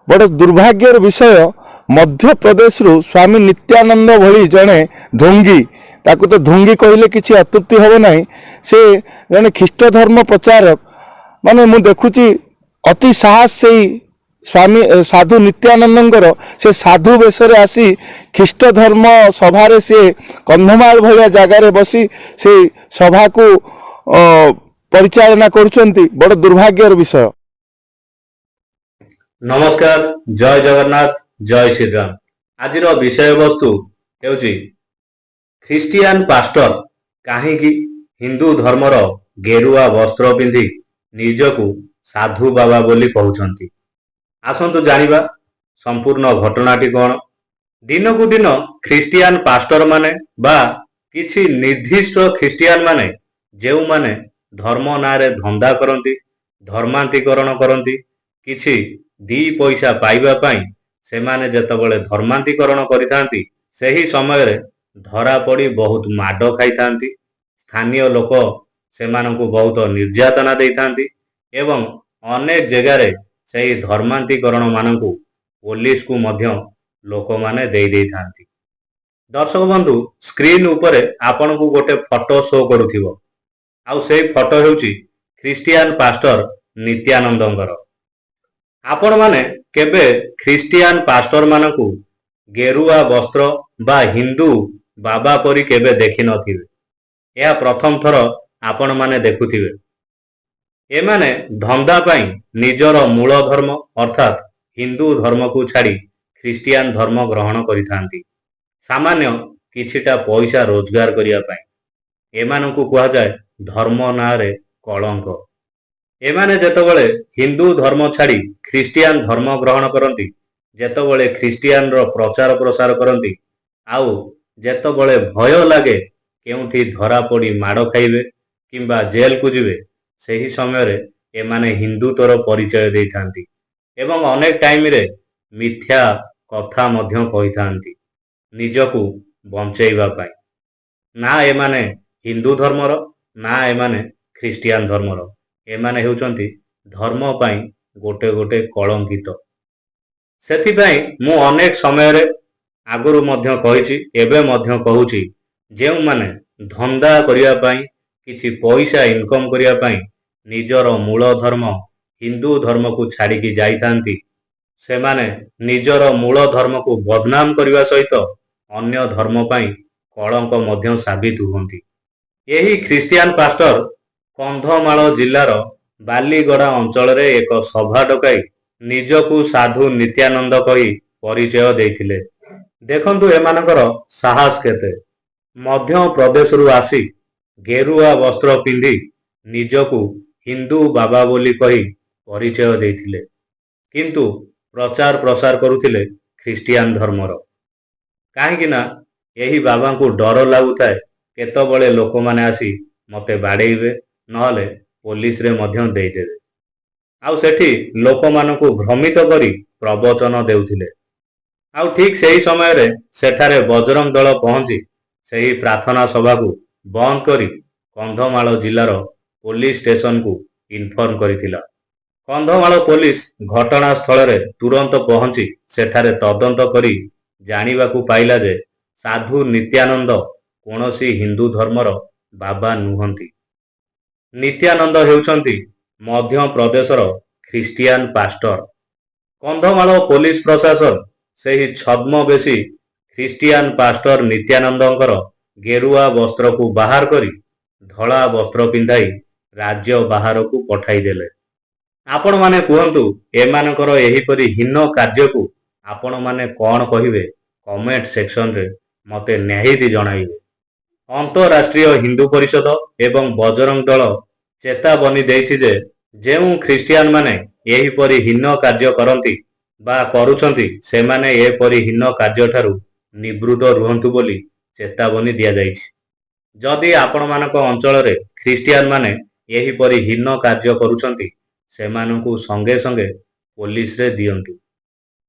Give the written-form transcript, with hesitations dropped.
बड़ दुर्भाग्यर विषय मध्य प्रदेश रु स्वामी नित्यानंद भली जड़े ढोंगी ताकू तो ढोंगी कहले किसी अत्युक्ति हम ना से जड़े ख्रीष्ट धर्म प्रचारक माने मु देखुची अति साहस से स्वामी साधु नित्यानंदर से साधु बेशरे आसी ख्रीष्ट धर्म सभारे से कंधमाल भाया जगार बसी से सभा को परिचालना करुचंती बड़ दुर्भाग्यर विषय। नमस्कार, जय जगन्नाथ, जय श्रीराम। आज विषय वस्तु हेउची ख्रीस्टियान पास्टर कहीं हिंदू धर्मर गेरुआ वस्त्र पिंधि निजकू साधु बाबा बोली कहउछंती। आसंतु जानिबा संपूर्ण घटनाटी कौन। दिन को दिन ख्रीस्टियान पास्टर माने बा किछि निर्दिष्ट ख्रीस्टियान माने जेउ माने धर्म नारे धंदा करंती, धर्मांतीकरण करंती, किछि दी पैसा पाइबा पाई से माने जेतबेले धर्मांतीकरण करिथांती सही समय रे धरा पड़ी बहुत माड खाइथांती। स्थानीय लोक सेमानंकु बहुत निर्यातना देइथांती एवं अनेक जगह रे सही धर्मांतीकरण मानंकु पुलिस को मध्य लोक माने देई देइथांती। दर्शक बंधु, स्क्रीन उपरे आपन को गोटे फोटो शो करूथिबो। आउ सेही फोटो हेउची ख्रीस्टियान पास्टर नित्यानंदंकर। आपण माने केबे ख्रीस्टियान पास्टर मानकु गेरुआ वस्त्र बा हिंदू बाबा परी केबे देखि नथिबे। यह प्रथम थर आपण माने देखुथिबे। एमाने धंदा पाई निजर मूल धर्म अर्थात हिंदू धर्म को छाड़ी ख्रीस्टियान धर्म ग्रहण करिथांती सामान्य किछिटा पैसा रोजगार करिया पाई। एमानकु कुहा जाय धर्म नारे कलंक। एमाने जेतबेले हिंदू धर्म छाड़ी ख्रीस्टियान धर्म ग्रहण करती, जेतबेले ख्रीस्टियान रो प्रचार प्रसार करती, आउ जेतबेले भय लागे केउठी धरा पड़ी माड़ खाइबे किंबा जेल को जिवे सही समय रे एमाने हिंदूतर परिचय देइथांती एवं अनेक टाइम रे मिथ्या कथा मध्य कहिथांती निजकू बंचेइबा पाई। ना एमाने हिंदू धर्मर ना एमाने ख्रीस्टियान धर्मर। एमाने हेउचंती धर्म पाई गोटे गोटे कलंकित। सेथिपाई मु अनेक समय रे आगुरु मध्य कहिछि एबे मध्य कहूछि जेउ माने धंदा करिया पाई किछि पैसा इनकम करिया पाई निजर मूल धर्म हिंदू धर्म को छाड़ी की जाइथांती से माने निजर मूल धर्म को बदनाम करने सहित अन्य धर्म पाई कलंक मध्य साबित हुंती। यही ख्रीस्टियान पास्टर कंधमाल जिलार बालीगड़ा अंचल रे एक सभा डकाई निजकू साधु नित्यानंद कही परिचय देइथिले। देखंतु एमानकर साहस केते। मध्य प्रदेश रु आसी गेरुआ वस्त्र पिंधि निजकू हिंदू बाबा बोली कही परिचय देइथिले, किंतु प्रचार प्रसार करुथिले ख्रीस्टियान धर्मर। काहेकि ना यही बाबा को डर लागुଥାଏ केतबळे लोक माने आसी मते बाडेइबे नहले पुलिस रे मध्य देइदेबे। आउ सेठी लोक मानकु भ्रमित करी प्रवचन देउथिले। आउ ठीक सही समय रे सेठारे बजरंग दल पहुंची सही प्रार्थना सभा को बंद करी कंधमाल जिलार पुलिस स्टेशन को इन्फॉर्म करिथिला। कंधमाल पुलिस घटना स्थल रे तुरंत पहुंची सेठारे तदंत करी जानिबाकू पाइला जे साधु नित्यानंद कोनोसी हिंदू धर्मर बाबा नुहंती। नित्यानंद हेउचंती मध्य प्रदेशर ख्रीस्टियान पास्टर। कंधमाल पुलिस प्रशासन सेही छद्मवेशी ख्रीस्टियान पास्टर नित्यानंदंकर गेरुआ वस्त्र को बाहर करी धला वस्त्र पिंधाई राज्य बाहर को पठाई देले। आपण माने कुहंतु एमानकर एहिपरि हीन कार्य को आपण माने कौन कहिबे कमेंट सेक्शन रे मते निहायती जणाइबे। अंतरराष्ट्रीय हिंदू परिषद एवं बजरंग दल चेतावनी देइछि जे जेउ ख्रीस्टियान माने एहिपरि हीन कार्य करंती बा करूछंती सेमाने एपरि हीन कार्य ठारू निवृत्त रुहंतु बोली चेतावनी दिया जाइछि। जदि आपण मानक अंचल रे ख्रीस्टियान माने एहिपरि हीन कार्य करूछंती सेमानकु संगे संगे पुलिस रे दियंतु।